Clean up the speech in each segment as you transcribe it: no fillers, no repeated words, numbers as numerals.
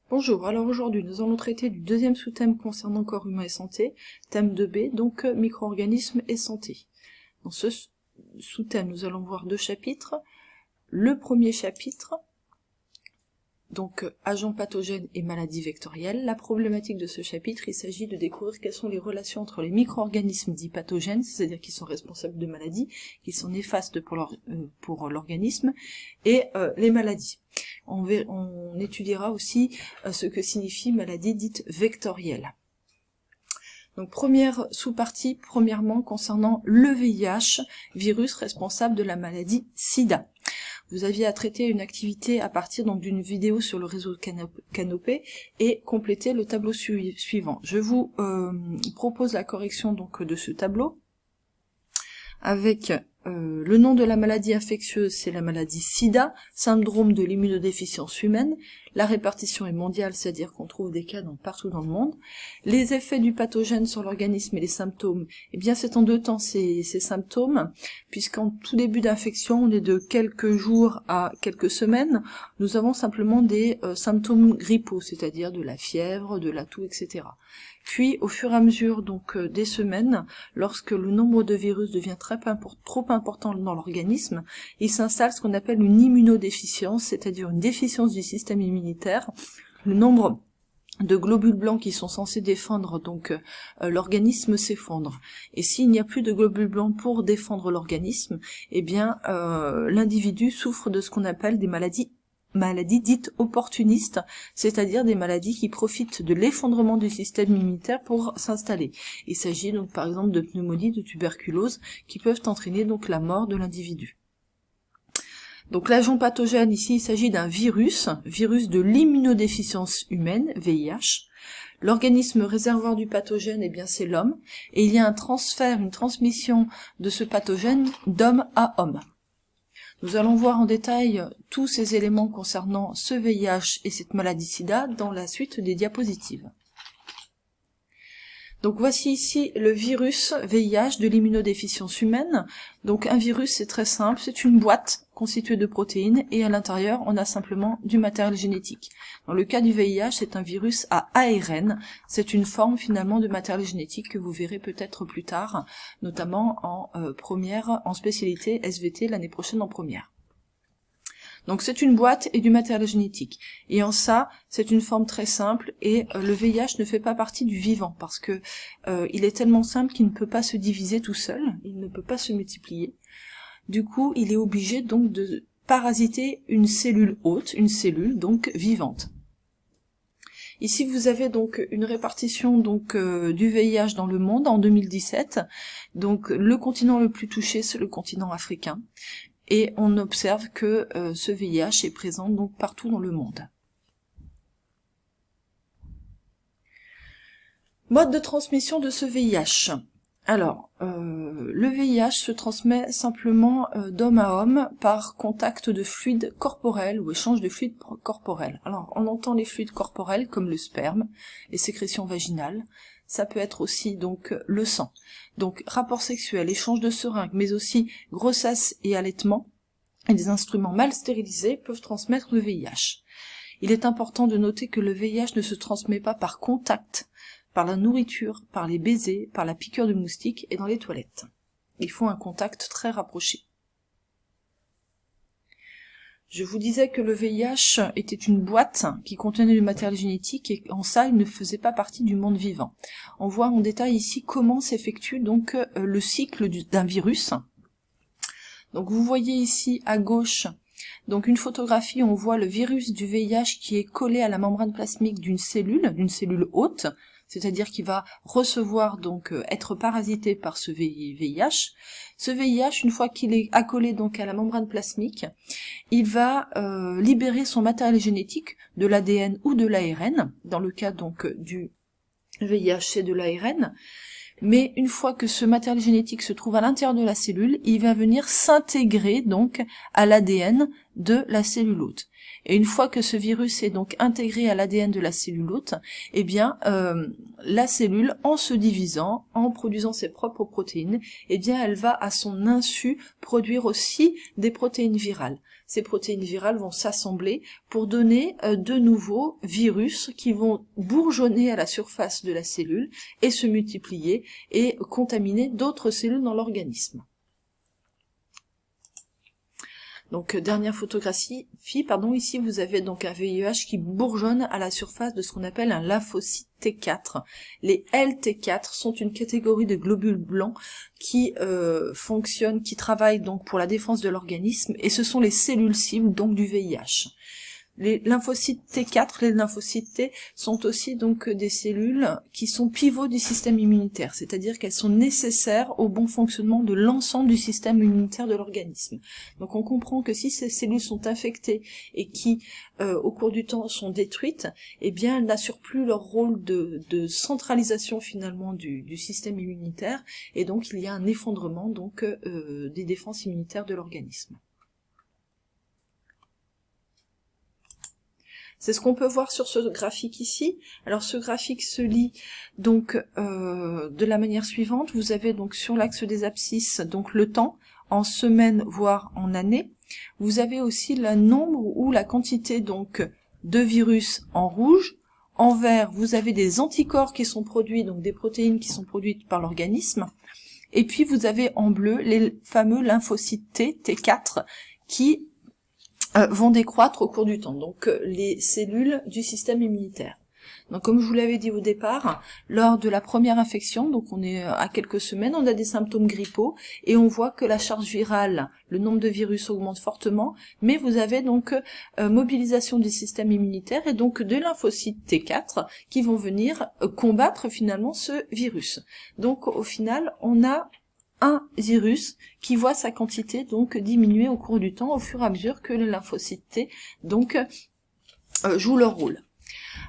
Bonjour, alors aujourd'hui nous allons traiter du deuxième sous-thème concernant corps humain et santé, thème 2b, donc micro-organismes et santé. Dans ce sous-thème nous allons voir deux chapitres. Le premier chapitre, donc agents pathogènes et maladies vectorielles. La problématique de ce chapitre, il s'agit de découvrir quelles sont les relations entre les micro-organismes dits pathogènes, c'est-à-dire qui sont responsables de maladies, qui sont néfastes pour l'organisme, et les maladies. On étudiera aussi ce que signifie maladie dite vectorielle. Donc première sous-partie, premièrement concernant le VIH, virus responsable de la maladie SIDA. Vous aviez à traiter une activité à partir donc d'une vidéo sur le réseau Canopé et compléter le tableau suivant. Je vous propose la correction donc de ce tableau avec le nom de la maladie infectieuse, c'est la maladie SIDA, syndrome de l'immunodéficience humaine. La répartition est mondiale, c'est-à-dire qu'on trouve des cas partout dans le monde. Les effets du pathogène sur l'organisme et les symptômes, eh bien c'est en deux temps ces symptômes, puisqu'en tout début d'infection, on est de quelques jours à quelques semaines, nous avons simplement des symptômes grippaux, c'est-à-dire de la fièvre, de la toux, etc. Puis, au fur et à mesure donc des semaines, lorsque le nombre de virus devient trop important dans l'organisme, il s'installe ce qu'on appelle une immunodéficience, c'est-à-dire une déficience du système immunitaire. Le nombre de globules blancs qui sont censés défendre donc l'organisme s'effondre. Et s'il n'y a plus de globules blancs pour défendre l'organisme, eh bien l'individu souffre de ce qu'on appelle des maladies dites opportunistes, c'est-à-dire des maladies qui profitent de l'effondrement du système immunitaire pour s'installer. Il s'agit donc par exemple de pneumonie, de tuberculose, qui peuvent entraîner donc la mort de l'individu. Donc l'agent pathogène ici, il s'agit d'un virus de l'immunodéficience humaine, VIH. L'organisme réservoir du pathogène, eh bien c'est l'homme, et il y a un transfert, une transmission de ce pathogène d'homme à homme. Nous allons voir en détail tous ces éléments concernant ce VIH et cette maladie SIDA dans la suite des diapositives. Donc voici ici le virus VIH de l'immunodéficience humaine. Donc un virus, c'est très simple, c'est une boîte constituée de protéines et à l'intérieur on a simplement du matériel génétique. Dans le cas du VIH, c'est un virus à ARN, c'est une forme finalement de matériel génétique que vous verrez peut-être plus tard, notamment en spécialité SVT l'année prochaine en première. Donc c'est une boîte et du matériel génétique. Et en ça, c'est une forme très simple et le VIH ne fait pas partie du vivant parce que il est tellement simple qu'il ne peut pas se diviser tout seul, il ne peut pas se multiplier. Du coup, il est obligé donc de parasiter une cellule hôte, une cellule donc vivante. Ici, vous avez donc une répartition donc du VIH dans le monde en 2017. Donc le continent le plus touché, c'est le continent africain. Et on observe que ce VIH est présent donc partout dans le monde. Mode de transmission de ce VIH. Alors, le VIH se transmet simplement d'homme à homme par contact de fluides corporels ou échange de fluides corporels. Alors, on entend les fluides corporels comme le sperme, les sécrétions vaginales. Ça peut être aussi donc le sang. Donc rapport sexuel, échange de seringues, mais aussi grossesse et allaitement, et des instruments mal stérilisés peuvent transmettre le VIH. Il est important de noter que le VIH ne se transmet pas par contact, par la nourriture, par les baisers, par la piqûre de moustiques et dans les toilettes. Il faut un contact très rapproché. Je vous disais que le VIH était une boîte qui contenait du matériel génétique et en ça, il ne faisait pas partie du monde vivant. On voit en détail ici comment s'effectue donc le cycle d'un virus. Donc vous voyez ici à gauche donc une photographie où on voit le virus du VIH qui est collé à la membrane plasmique d'une cellule hôte, c'est-à-dire qui va recevoir donc être parasité par ce VIH. Ce VIH, une fois qu'il est accolé donc à la membrane plasmique, il va libérer son matériel génétique, de l'ADN ou de l'ARN. Dans le cas donc du VIH, c'est de l'ARN. Mais une fois que ce matériel génétique se trouve à l'intérieur de la cellule, il va venir s'intégrer donc à l'ADN de la cellule hôte. Et une fois que ce virus est donc intégré à l'ADN de la cellule hôte, eh bien, la cellule, en se divisant, en produisant ses propres protéines, eh bien, elle va à son insu produire aussi des protéines virales. Ces protéines virales vont s'assembler pour donner de nouveaux virus qui vont bourgeonner à la surface de la cellule et se multiplier et contaminer d'autres cellules dans l'organisme. Donc dernière photographie, ici vous avez donc un VIH qui bourgeonne à la surface de ce qu'on appelle un lymphocyte T4. Les LT4 sont une catégorie de globules blancs qui fonctionnent, qui travaillent donc pour la défense de l'organisme, et ce sont les cellules cibles donc du VIH. Les lymphocytes T4, les lymphocytes T, sont aussi donc des cellules qui sont pivots du système immunitaire, c'est-à-dire qu'elles sont nécessaires au bon fonctionnement de l'ensemble du système immunitaire de l'organisme. Donc on comprend que si ces cellules sont infectées et qui, au cours du temps, sont détruites, eh bien elles n'assurent plus leur rôle de centralisation finalement du système immunitaire, et donc il y a un effondrement donc des défenses immunitaires de l'organisme. C'est ce qu'on peut voir sur ce graphique ici. Alors ce graphique se lit donc de la manière suivante. Vous avez donc sur l'axe des abscisses donc le temps en semaines voire en années. Vous avez aussi le nombre ou la quantité donc de virus en rouge. En vert, vous avez des anticorps qui sont produits, donc des protéines qui sont produites par l'organisme. Et puis vous avez en bleu les fameux lymphocytes T, T4, qui vont décroître au cours du temps, donc les cellules du système immunitaire. Donc comme je vous l'avais dit au départ, lors de la première infection, donc on est à quelques semaines, on a des symptômes grippaux et on voit que la charge virale, le nombre de virus augmente fortement, mais vous avez donc mobilisation du système immunitaire et donc de lymphocytes T4 qui vont venir combattre finalement ce virus. Donc au final, on a un virus qui voit sa quantité donc diminuer au cours du temps au fur et à mesure que les lymphocytes T donc jouent leur rôle.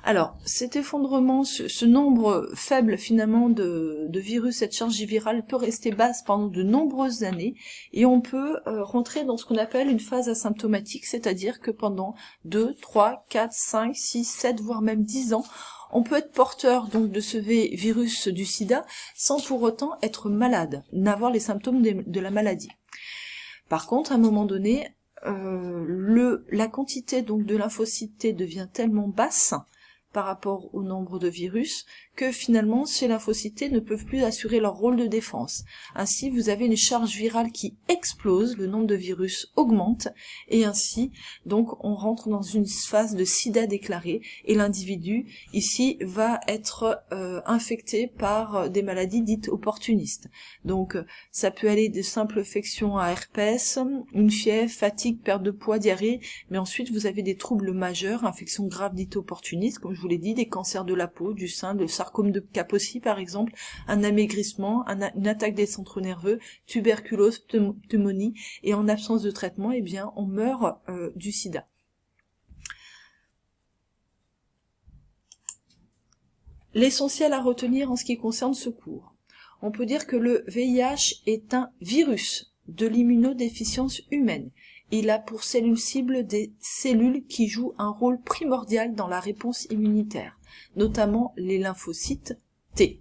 Alors cet effondrement, ce nombre faible finalement de virus, cette charge virale peut rester basse pendant de nombreuses années et on peut rentrer dans ce qu'on appelle une phase asymptomatique, c'est-à-dire que pendant 2, 3, 4, 5, 6, 7 voire même 10 ans, on peut être porteur donc de ce virus du sida sans pour autant être malade, n'avoir les symptômes de la maladie. Par contre, à un moment donné, la quantité donc de lymphocytes T devient tellement basse par rapport au nombre de virus que finalement ces lymphocytes T ne peuvent plus assurer leur rôle de défense. Ainsi, vous avez une charge virale qui explose, le nombre de virus augmente, et ainsi, donc, on rentre dans une phase de sida déclarée, et l'individu, ici, va être infecté par des maladies dites opportunistes. Donc, ça peut aller de simples infections à herpès, une fièvre, fatigue, perte de poids, diarrhée, mais ensuite, vous avez des troubles majeurs, infections graves dites opportunistes, comme je vous l'ai dit, des cancers de la peau, du sein, le sarcome de Kaposi par exemple, un amaigrissement, une attaque des centres nerveux, tuberculose, pneumonie, et en absence de traitement, eh bien, on meurt du sida. L'essentiel à retenir en ce qui concerne ce cours. On peut dire que le VIH est un virus de l'immunodéficience humaine. Il a pour cellule cible des cellules qui jouent un rôle primordial dans la réponse immunitaire, notamment les lymphocytes T.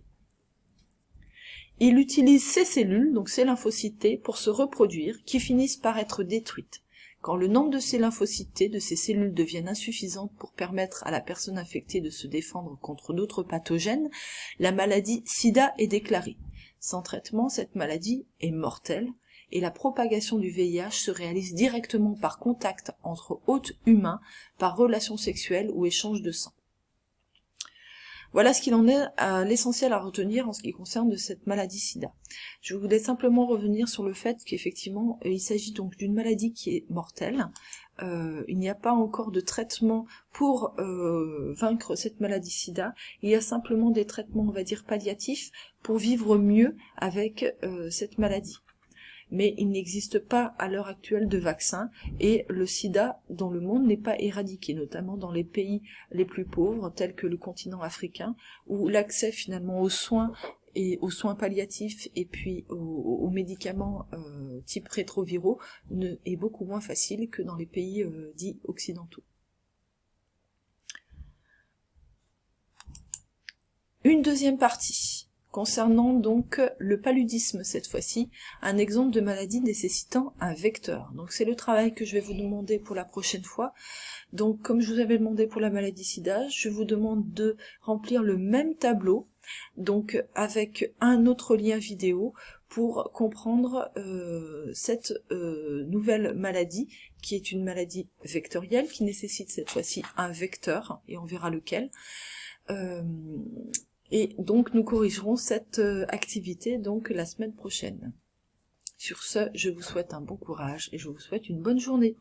Il utilise ces cellules, donc ces lymphocytes T, pour se reproduire, qui finissent par être détruites. Quand le nombre de ces lymphocytes T, de ces cellules, deviennent insuffisantes pour permettre à la personne infectée de se défendre contre d'autres pathogènes, la maladie SIDA est déclarée. Sans traitement, cette maladie est mortelle, et la propagation du VIH se réalise directement par contact entre hôtes humains, par relation sexuelle ou échange de sang. Voilà ce qu'il en est, l'essentiel à retenir en ce qui concerne de cette maladie SIDA. Je voulais simplement revenir sur le fait qu'effectivement, il s'agit donc d'une maladie qui est mortelle. Il n'y a pas encore de traitement pour vaincre cette maladie SIDA. Il y a simplement des traitements, on va dire, palliatifs pour vivre mieux avec cette maladie. Mais il n'existe pas à l'heure actuelle de vaccin et le sida dans le monde n'est pas éradiqué, notamment dans les pays les plus pauvres tels que le continent africain où l'accès finalement aux soins et aux soins palliatifs et puis aux médicaments type rétroviraux est beaucoup moins facile que dans les pays dits occidentaux. Une deuxième partie, concernant donc le paludisme cette fois-ci, un exemple de maladie nécessitant un vecteur. Donc c'est le travail que je vais vous demander pour la prochaine fois. Donc comme je vous avais demandé pour la maladie sida, je vous demande de remplir le même tableau, donc avec un autre lien vidéo pour comprendre cette nouvelle maladie, qui est une maladie vectorielle, qui nécessite cette fois-ci un vecteur, et on verra lequel. Et donc nous corrigerons cette activité donc la semaine prochaine. Sur ce, je vous souhaite un bon courage et je vous souhaite une bonne journée.